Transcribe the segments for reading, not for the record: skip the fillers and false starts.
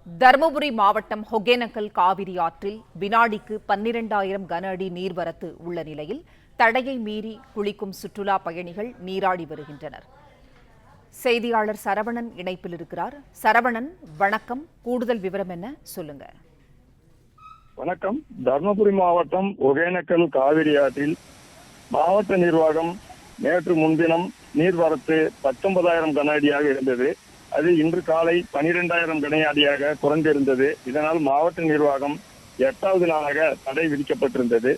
தருமபுரி மாவட்டம் ஒகேனக்கல் காவிரி ஆற்றில் வினாடிக்கு 12,000 கன அடி நீர்வரத்து உள்ள நிலையில் தடையை மீறி குளிக்கும் சுற்றுலா பயணிகள் நீராடி வருகின்றனர். செய்தியாளர் சரவணன் இணைப்பில் இருக்கிறார். சரவணன், வணக்கம். கூடுதல் விவரம் என்ன, சொல்லுங்க. வணக்கம். தருமபுரி மாவட்டம் ஒகேனக்கல் காவிரி ஆற்றில் மாவட்ட நிர்வாகம் நேற்று முன்தினம் நீர்வரத்து 19,000 கன அடியாக இருந்தது. அது இன்று காலை 12,000 கன அடியாக குறைந்திருந்தது. இதனால் மாவட்ட நிர்வாகம் 8வது நாளாக தடை விதிக்கப்பட்டிருந்தது.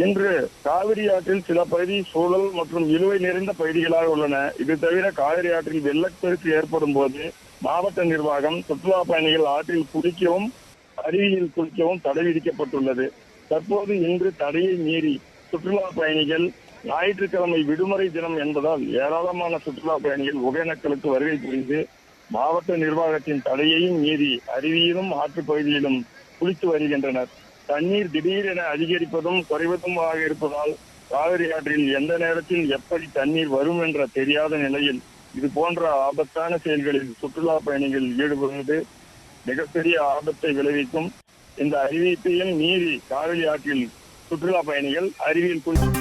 இன்று காவிரி ஆற்றில் சில பகுதி சூழல் மற்றும் இழுவை நிறைந்த பகுதிகளாக உள்ளன. இது தவிர காவிரி ஆற்றில் வெள்ளப்பெருக்கு ஏற்படும் போது மாவட்ட நிர்வாகம் சுற்றுலா பயணிகள் ஆற்றில் குளிக்கவும் அருவியில் குளிக்கவும் தடை விதிக்கப்பட்டுள்ளது. தற்போது இன்று தடையை மீறி சுற்றுலா பயணிகள் ஞாயிற்றுக்கிழமை விடுமுறை தினம் என்பதால் ஏராளமான சுற்றுலா பயணிகள் ஒகேனக்கலுக்கு வருகை புரிந்து மாவட்ட நிர்வாகத்தின் தடையையும் மீறி அருவியிலும் ஆற்று பகுதியிலும் குளித்து வருகின்றனர். தண்ணீர் திடீரென அதிகரிப்பதும் குறைவதுமாக இருப்பதால் காவிரி ஆற்றில் எந்த நேரத்தில் எப்படி தண்ணீர் வரும் என்ற தெரியாத நிலையில் இது போன்ற ஆபத்தான செயல்களில் சுற்றுலா பயணிகள் ஈடுபடுவது மிகப்பெரிய ஆபத்தை விளைவிக்கும். இந்த அறிவிப்பையும் மீறி காவிரி ஆற்றில் சுற்றுலா பயணிகள் அருவியில் குளித்து